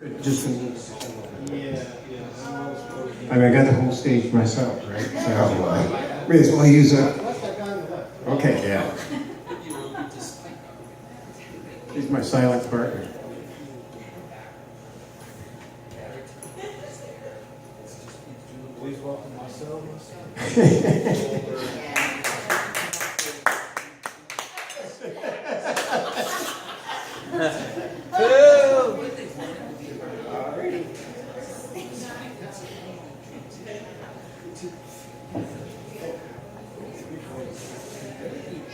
Just, I mean, I got the whole stage myself, right? So, may as well use it. Okay, yeah. He's my silent partner. Please welcome myself.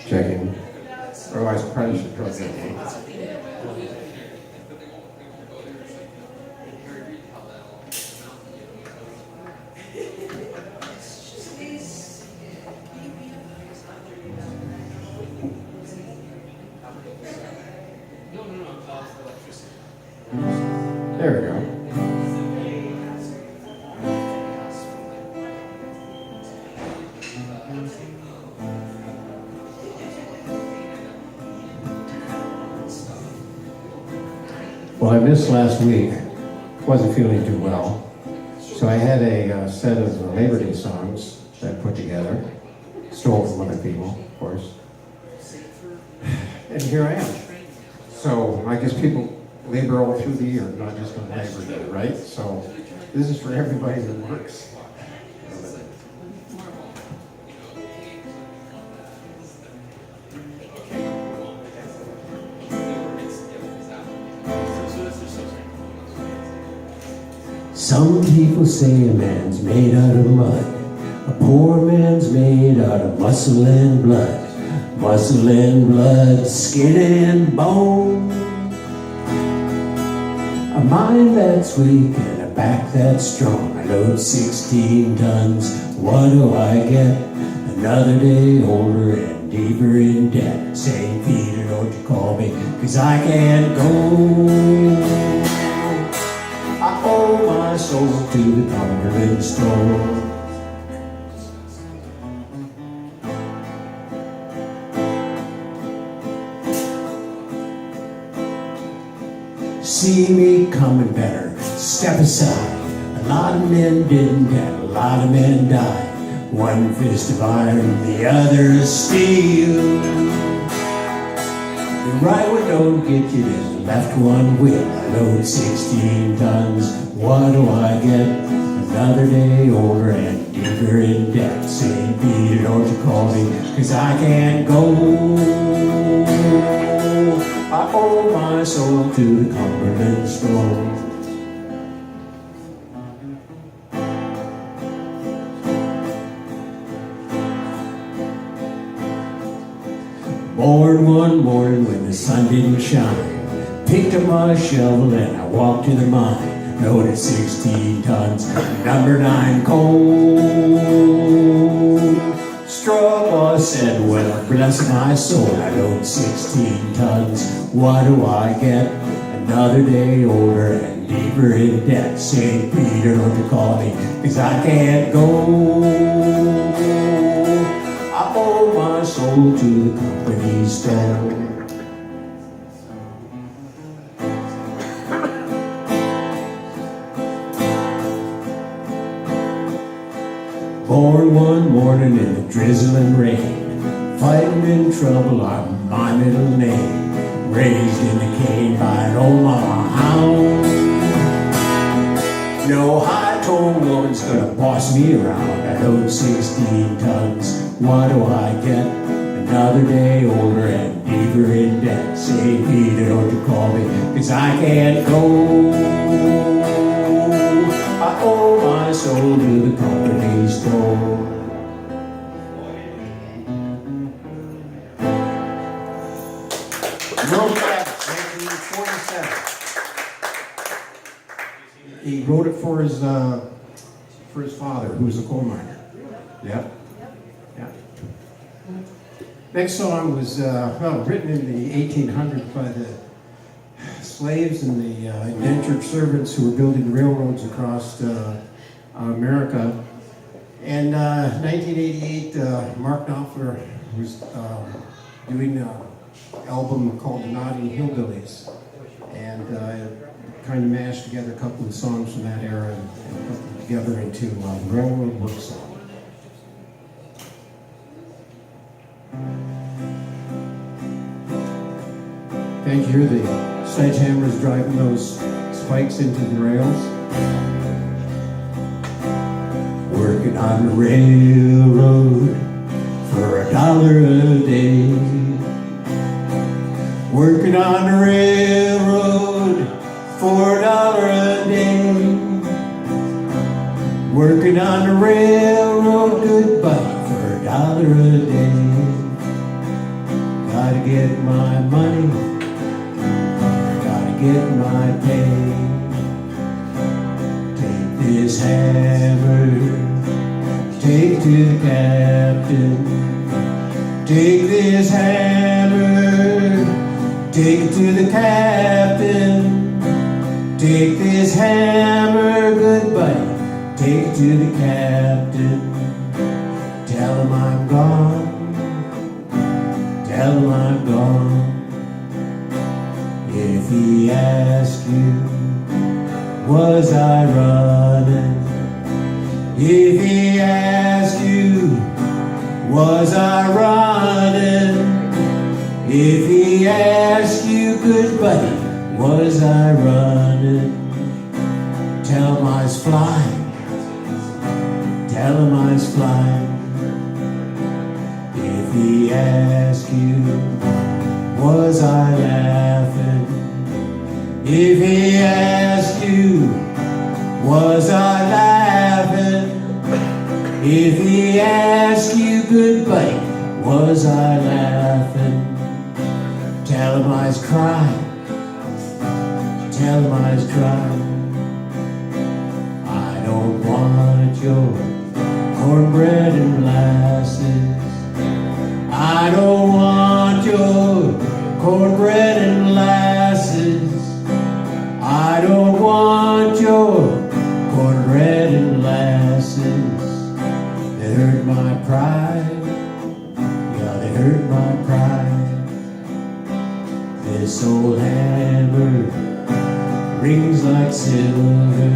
Checking. Otherwise, I probably should drug it. There we go. Well, I missed last week. Wasn't feeling too well. So I had a set of Labor Day songs that I put together. Stole from other people, of course. And here I am. So I guess people labor all through the year, not just on Labor Day, right? So this is for everybody that works. Some people say a man's made out of mud. A poor man's made out of muscle and blood. Muscle and blood, skin and bone. A mind that's weak and a back that's strong. I load 16 tons, what do I get? Another day older and deeper in debt. St. Peter, don't you call me, 'cause I can't go. I owe my soul to the Cumberland store. See me coming better, step aside. A lot of men didn't and a lot of men died. One fist of iron, the other is steel. The right one don't get you, the left one will. I load 16 tons, what do I get? Another day older and deeper in debt. St. Peter, don't you call me, 'cause I can't go. I owe my soul to the Cumberland store. Born one morning when the sun didn't shine, picked up my shovel and I walked to the mine. Loaded 16 tons, number 9 coal. Straw boss said, well, bless my soul, I load 16 tons, what do I get? Another day older and deeper in debt. St. Peter, don't you call me, 'cause I can't go. I owe my soul to the company store. Born one morning in the drizzling rain, fighting in trouble on my middle name. Raised in the cane by an Omaha hound. No high-toned woman's gonna boss me around. I load 16 tons, what do I get? Another day older and deeper in debt. St. Peter, don't you call me, 'cause I can't go. I owe my soul to the company store. Wrote that in 1947. He wrote it for his father, who was a coal miner. Yep. Yeah. Next song was written in the 1800s by the slaves and the indentured servants who were building railroads across America. And 1988, Mark Knopfler was doing an album called The Notting Hillbillies. And kind of mashed together a couple of songs from that era and put them together into Railroad Work Song. Can't you hear the sledgehammers driving those spikes into the rails? Working on the railroad for $1 a day. Working on the railroad for $1 a day. Working on the railroad, good buddy, for $1 a day. Gotta get my money, gotta get my pay. Take this hammer, take it to the captain. Take this hammer, take it to the captain. Take this hammer, good buddy, take it to the captain. Tell him I'm gone, tell him I'm gone. If he asks you, was I running? If he asks you, was I running? If he asks you, good buddy, was I running? Tell him I was flying, tell him I was flying. If he asks you, was I laughing? If he asks you, was I laughing? If he asks you, good buddy, was I laughing? Tell him I was crying, tell him I was crying. I don't want your cornbread and molasses. I don't want your cornbread and molasses. I don't want your cornbread and molasses. They hurt my pride, yeah, they hurt my pride. This old hammer rings like silver.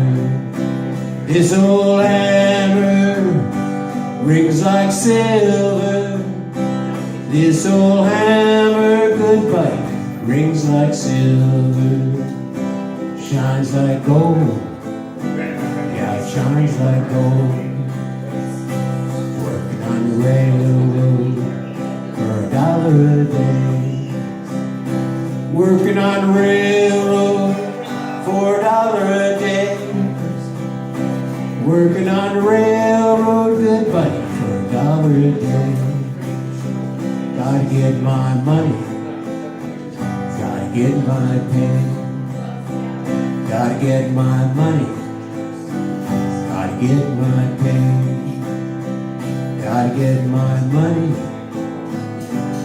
This old hammer rings like silver. This old hammer, good buddy, rings like silver. Shines like gold, yeah, it shines like gold. Working on the railroad for $1 a day. Working on the railroad for $1 a day. Working on the railroad, good buddy, for $1 a day. Gotta get my money, gotta get my pay. Gotta get my money, gotta get my pay. Gotta get my money,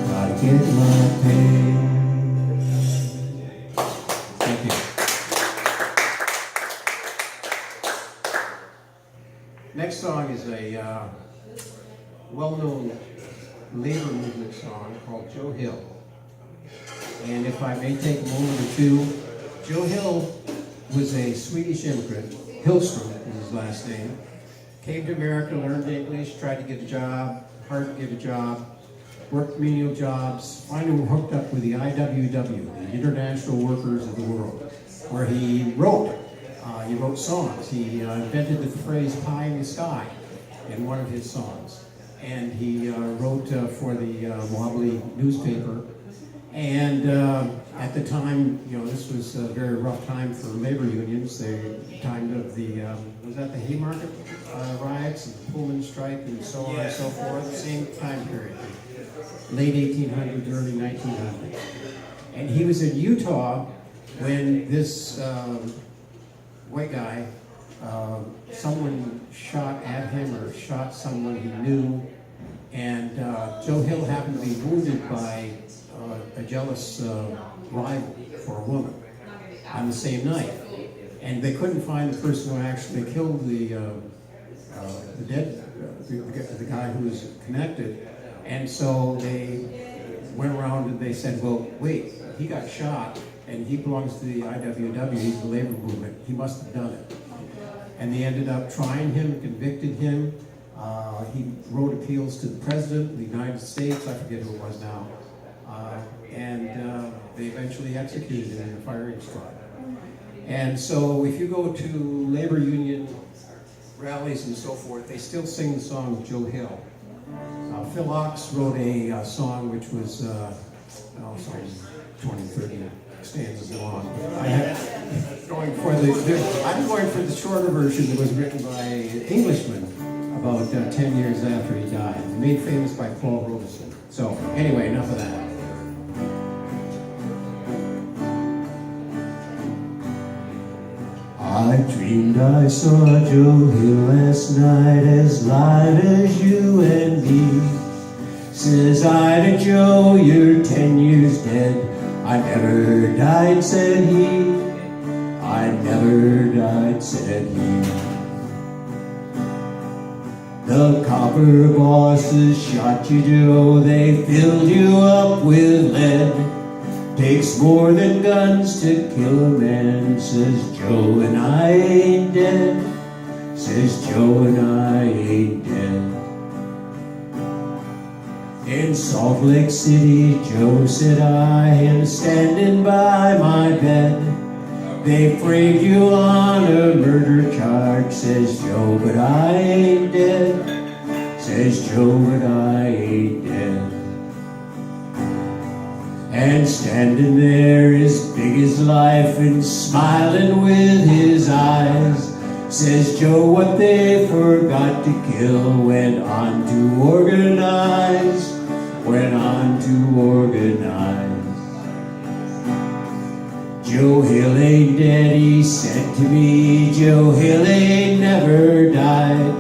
gotta get my pay. Thank you. Next song is a well-known labor movement song called Joe Hill. And if I may take a moment or two, Joe Hill was a Swedish immigrant. Hillstrom is his last name. Came to America, learned English, tried to get a job, hard to get a job, worked menial jobs, finally hooked up with the IWW, the International Workers of the World, where he wrote songs. He invented the phrase pie in the sky in one of his songs. And he wrote for the Wobbly newspaper. And at the time, this was a very rough time for labor unions. The time of the, was that the Haymarket riots, and the Pullman strike, and so on and so forth, same time period, late 1800s, early 1900s. And he was in Utah when this white guy, someone shot at him or shot someone he knew, and Joe Hill happened to be wounded by a jealous rival for a woman on the same night, and they couldn't find the person who actually killed the guy who was connected, and so they went around and they said, well, wait, he got shot, and he belongs to the IWW, he's the labor movement. He must have done it. And they ended up trying him, convicted him. He wrote appeals to the President of the United States, I forget who it was now. And they eventually executed him in a firing squad. And so if you go to labor union rallies and so forth, they still sing the song Joe Hill. Phil Ochs wrote a song which was some 20, 30 stanzas long. I'm going for the shorter version that was written by an Englishman about 10 years after he died, made famous by Paul Robeson. So anyway, enough of that. I dreamed I saw Joe Hill last night, as live as you and me. Says I to Joe, you're 10 years dead. I never died, said he. I never died, said he. The copper bosses shot you, Joe. They filled you up with lead. Takes more than guns to kill a man, says Joe, and I ain't dead. Says Joe, and I ain't dead. In Salt Lake City, Joe said, I am standing by my bed. They framed you on a murder charge, says Joe, but I ain't dead. Says Joe, but I ain't dead. And standing there as big as life and smiling with his eyes, says Joe, what they forgot to kill went on to organize, went on to organize. Joe Hill ain't dead, he said to me, Joe Hill ain't never died.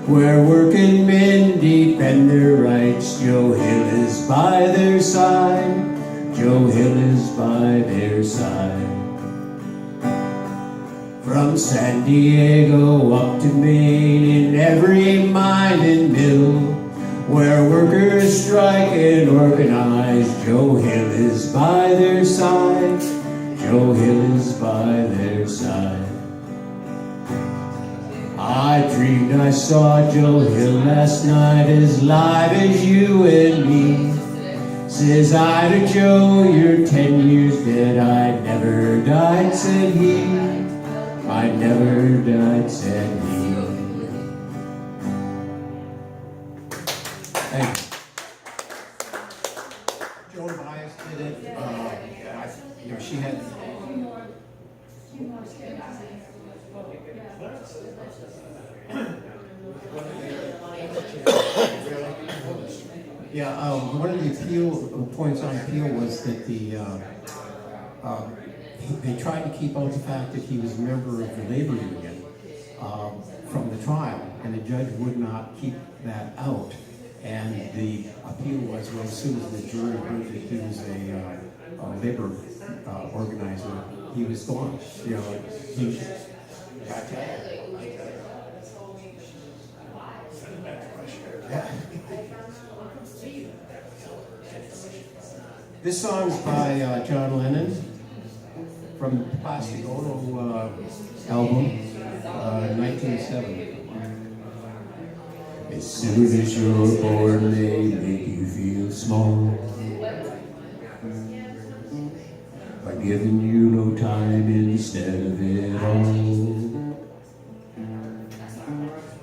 Where working men defend their rights, Joe Hill is by their side. Joe Hill is by their side. From San Diego up to Maine, in every mine and mill, where workers strike and organize, Joe Hill is by their side. Joe Hill is by their side. I dreamed I saw Joe Hill last night, as live as you and me. Says I to Joe, you're 10 years dead. I never died, said he. I never died, said he. Thank you. Joan Baez did it. She had. Yeah, one of the points on appeal was that they tried to keep out the fact that he was a member of the labor union from the trial, and the judge would not keep that out. And the appeal was, well, as soon as the jury heard that he was a labor organizer, he was gone. He yeah. This song's by John Lennon from the Plastic Ono album, 1970. As soon as you're born, they make you feel small by giving you no time instead of it all.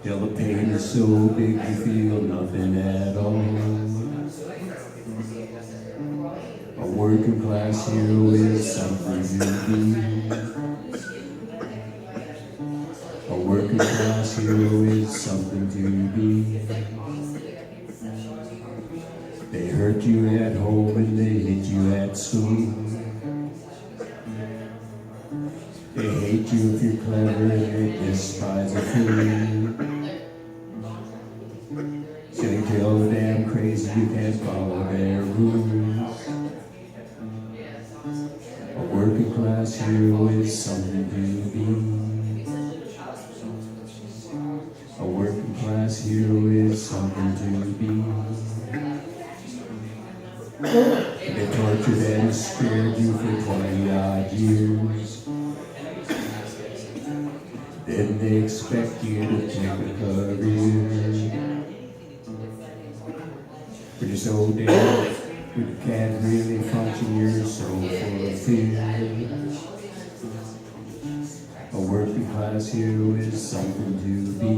Till the pain is so big you feel nothing at all. A working class hero is something to be. A working class hero is something to be. They hurt you at home and they hit you at school. They hate you if you're clever and they despise a fool. So they tell the damn crazy you can't follow their rules. A working class hero is something to be. A working class hero is something to be. They tortured and just spared you for 20 odd years. Then they expect you to take a career. But you're so dead, but you can't really function, you're so full of fear. A working class hero is something to be.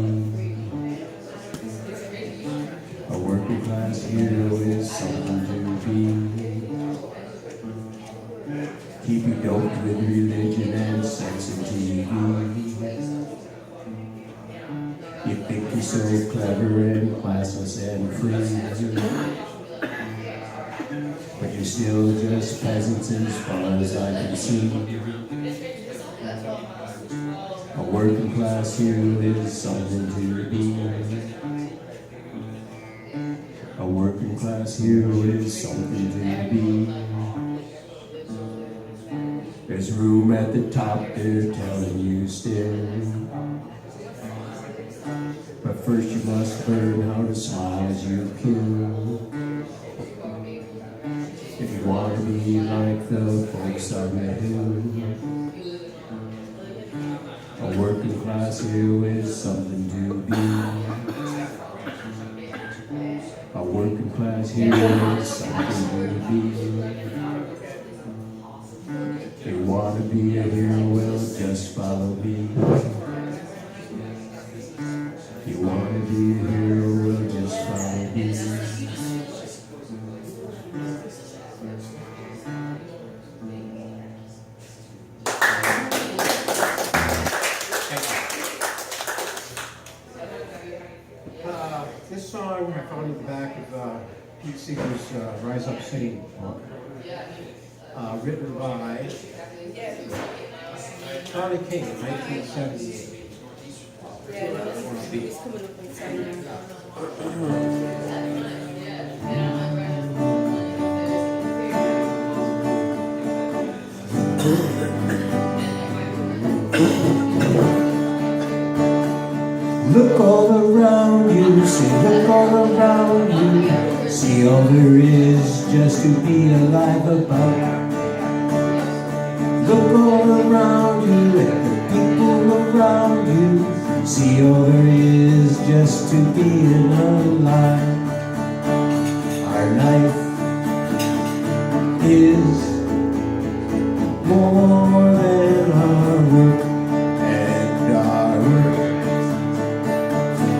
A working class hero is something to be. Keep you doped with religion and sex and TV. You think you're so clever and classless and free, but you're still just peasants as far as I can see. A working class hero is something to be. A working class hero is something to be. There's room at the top, they're telling you still. But first you must learn how to smile as you kill. If you want to be like the folks on the hill. A working class hero is something to be. A working class hero is something to be. If you want to be a hero, well, just follow me. If you want to be a hero, well, just follow me. This song I found in the back of Pete Seeger's Rise Up Singing book, written by Charlie King in 1978. Yeah, no, it's coming up inside Look all around you, say look all around you. See all there is just to be alive about. Look all around you at the people around you. See all there is just to be alive. Our life is more than our work, and our work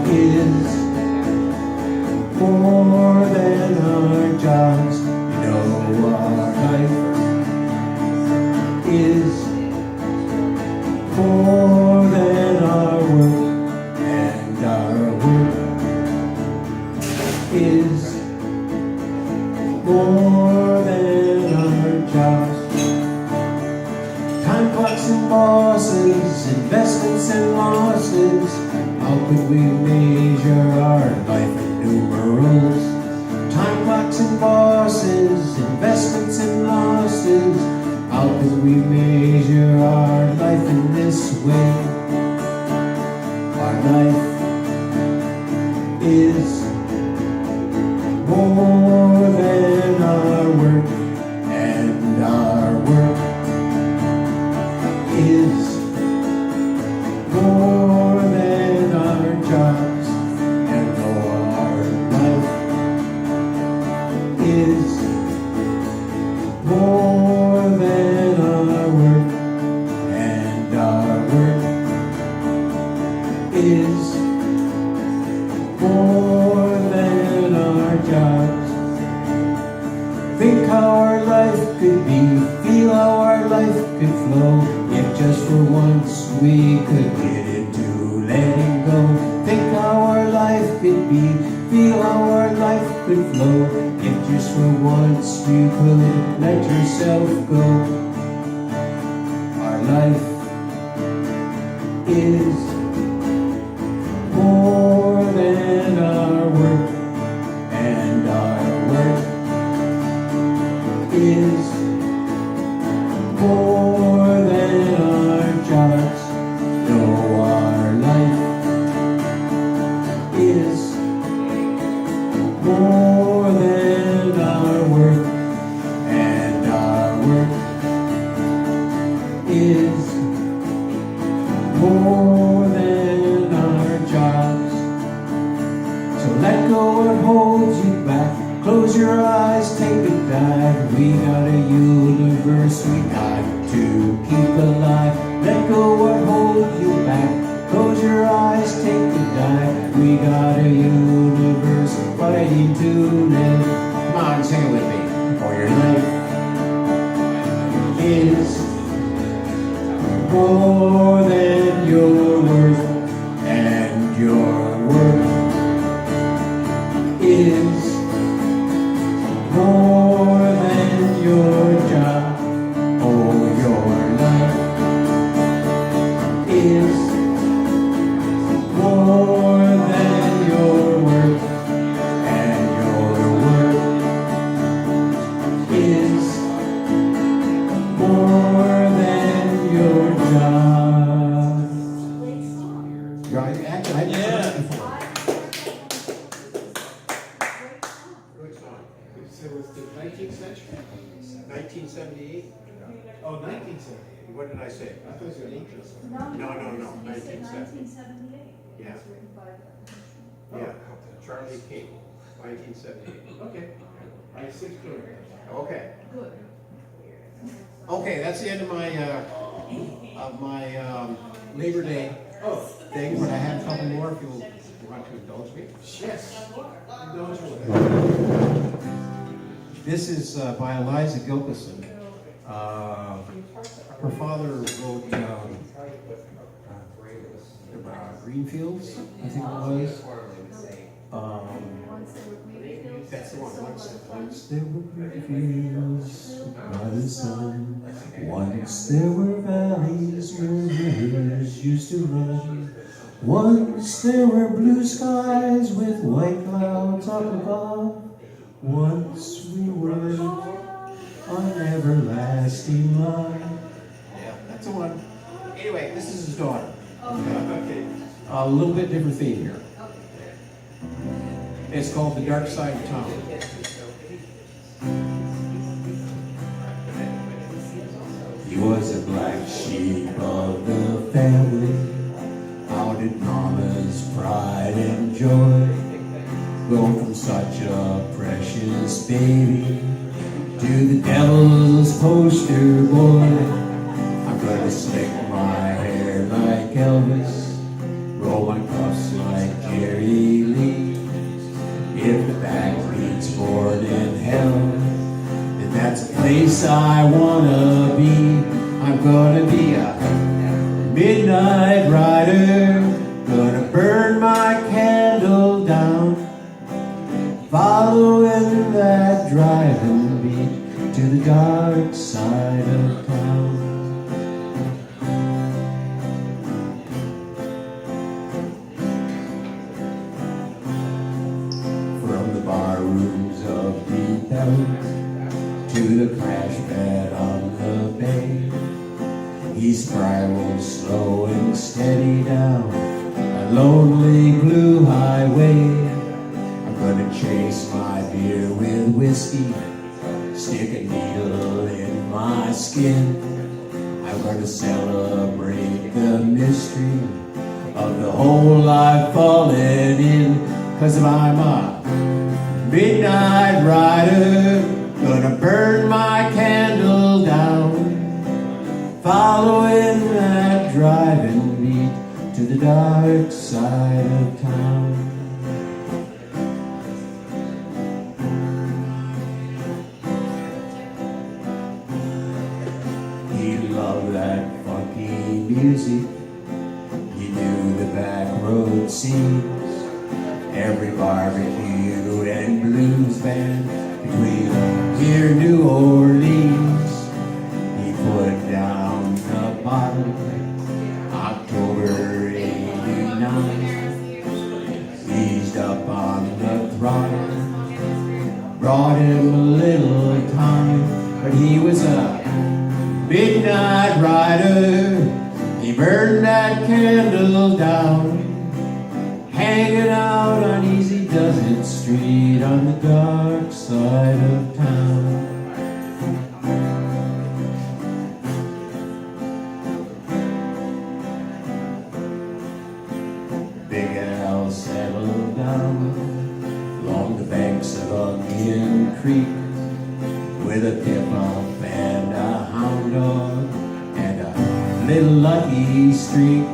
is more than our jobs. You know, our life is more than our work, and our work is more than our jobs. Time clocks and bosses, investments and losses. How could we measure our life in numerals? Time clocks and bosses, investments and losses. How could we measure our life in this way? Our life is more than our work, and our work is more than our jobs, and our life is more than our work, and our work is more than our jobs. Think how our life could be, feel how our life could flow, if just for once we could get into letting go. Think how our life could be, feel how our life could flow, if just for once you could let yourself go. Our life is more than our work, and our work is more than our jobs. No, our life is more than our work, and our more than our jobs. So let go what holds you back. Close your eyes, take a dive. We got a universe we got to keep alive. Let go what holds you back. Close your eyes, take a dive. We got a universe fighting to live. Come on, sing it with me. For your life is more than your worth, and your worth is more than your job. Oh, your life is more than your worth, and your worth is more than your job. Right, actually, I just heard it before. So it was the 19th century? 1978? Oh, 1978. What did I say? I thought it was an interest. No, 1970. 1978. Yeah. It was written by the. Yeah, Charlie King, 1978. Okay. I have 6 children. Okay. Good. Okay, that's the end of my Labor Day thing, but I have a couple more if you want to indulge me. Yes. Indulge me. This is by Eliza Gilkison. Her father wrote Greenfields, I think it was. Once they were green That's the one. Once there were greenfields by the sun. Once there were valleys where rivers used to run. Once there were blue skies with white clouds up above. Once we were an everlasting love. Yeah, that's the one. Anyway, this is his daughter. Okay. A little bit different theme here. It's called The Dark Side of Town. He was a black sheep of the family. How did mama's pride and joy go from such a precious baby to the devil's poster boy? I'm gonna slick my hair like Elvis, roll my cuffs like Jerry Lee. If the backbeat's born in hell, then that's a place I wanna be. I'm gonna be a midnight rider, gonna burn my candle down, following that driving beat to the dark side of town. From the bar rooms of Deep Ellum to the crash pad on the bay, he spiraled slow and steady down a lonely blue highway. I'm gonna chase my beer with whiskey, stick a needle in my skin. I'm gonna celebrate the mystery of the hole I've fallen in. 'Cause I'm a midnight rider, gonna burn my candle down, following that driving beat to the dark side of town. He loved that funky music, he knew the back road scenes, every barbecue and blues band between here and New Orleans. He put down the bottle, October '89, eased up on the throttle, brought him a little time, but he was a midnight rider. He burned that candle down, hanging out on Easy Does It Street on the dark side of town. Big Al settled down along the banks of Onion Creek with a pip-up and a hound dog and a little lucky streak.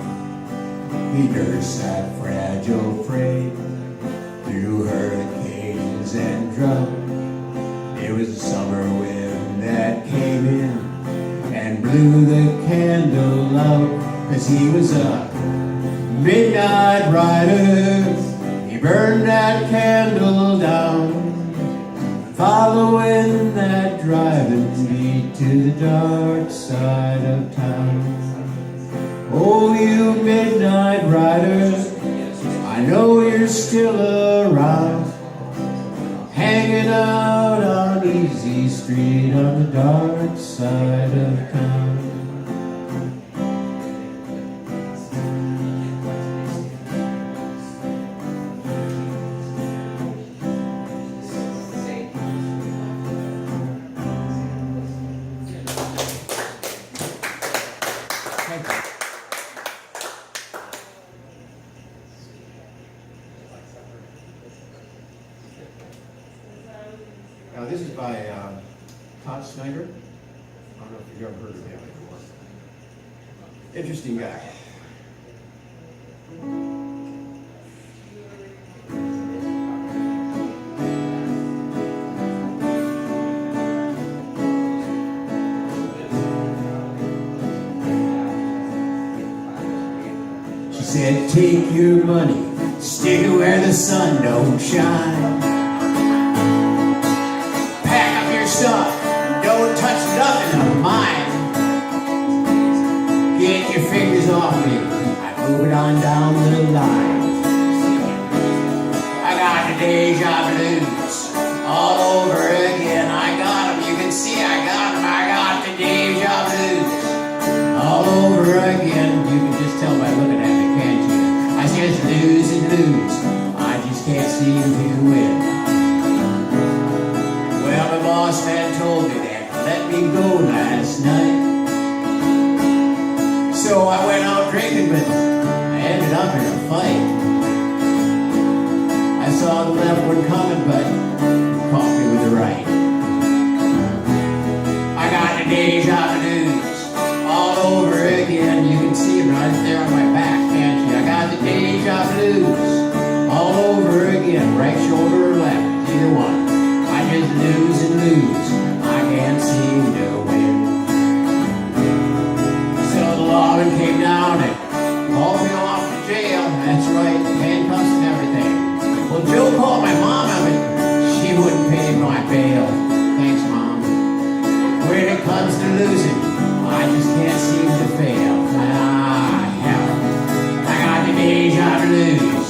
He nursed that fragile freight through hurricanes and drought. It was a summer wind that came in and blew the candle out, 'cause he was a midnight rider. He burned that candle down, following that driving beat to the dark side of town. Oh, you midnight riders, I know you're still around, hanging out on Easy Street on the dark side of town. Now, this is by Todd Snyder. I don't know if you've ever heard of him before. Interesting guy. She said, take your money, stick it where the sun don't shine. Pack up your stuff, don't touch nothing of mine. Get your fingers off me, I'm moving on down the line. I got the deja blues all over again. I got them, you can see I got them. I got the deja blues all over again. You can just tell by looking at me, can't you? I just lose and lose, I just can't seem to win. Well, the boss man told me that let me go last night. So I went out drinking, but I ended up in a fight. I saw the left one coming, but caught me with the right. I got the deja blues all over again. You can see them right there on my back, can't you? I got the deja blues all over again. Right shoulder or left, either one. I just lose and lose, I can't seem to win. So the lawman came down and hauled me off to jail. That's right, handcuffs and everything. Well, Joe called my mom up and she wouldn't pay my bail. Thanks, Mom. When it comes to losing, I just can't seem to fail. Ah, hell. I got the deja blues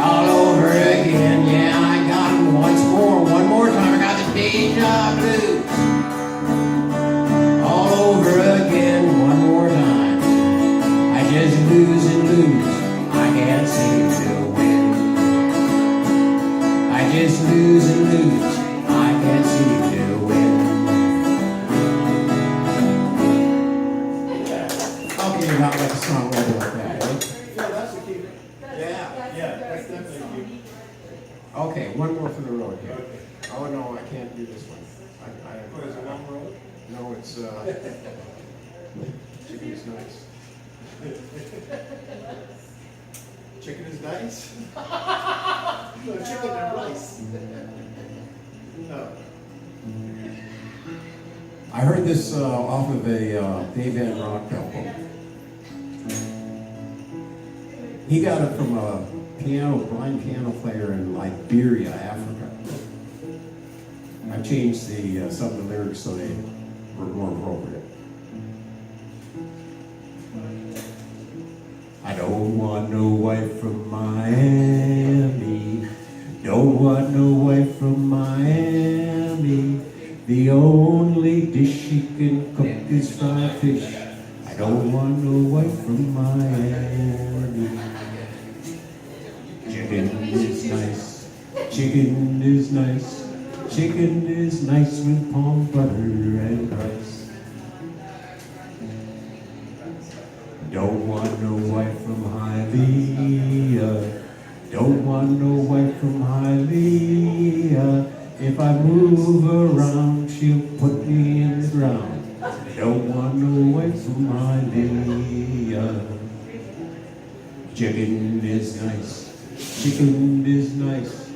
all over again. Yeah, I got them once more, one more time. I got the deja blues all over again, one more time. I just lose and lose, I can't seem to win. I just lose and lose, I can't seem to win. Okay, you're not like a song right like that, right? Yeah, that's the key. Yeah. That's definitely key. Okay, one more for the road here. Oh, no, I can't do this one. What is it, one road? No, it's, chicken is nice. Chicken is nice? No, chicken and rice. No. I heard this off of a Dave Van Rock album. He got it from a blind piano player in Liberia, Africa. I changed some of the lyrics so they were more appropriate. I don't want no wife from Miami. Don't want no wife from Miami. The only dish she can cook is fried fish. I don't want no wife from Miami. Chicken is nice. Chicken is nice. Chicken is nice with palm butter and rice. Don't want no wife from Hialeah. Don't want no wife from Hialeah. If I move around, she'll put me in the ground. Don't want no wife from Hialeah. Chicken is nice. Chicken is nice.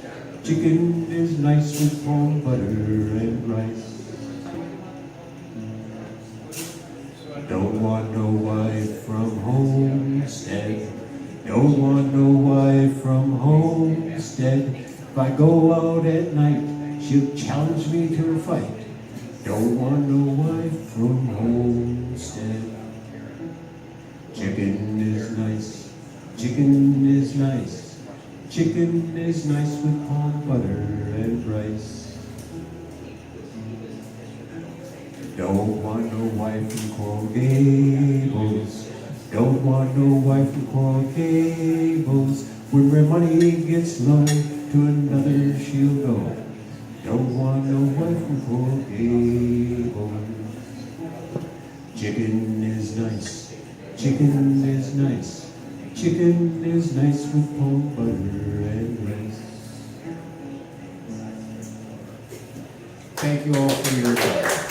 Chicken is nice with corn, butter, and rice. Don't want no wife from Homestead. Don't want no wife from Homestead. If I go out at night, she'll challenge me to a fight. Don't want no wife from Homestead. Chicken is nice. Chicken is nice. Chicken is nice with corn, butter, and rice. Don't want no wife from Coral Gables. Don't want no wife from Coral Gables. When my money gets low, to another she'll go. Don't want no wife from Coral Gables. Chicken is nice. Chicken is nice. Chicken is nice with corn, butter, and rice. Thank you all for your time.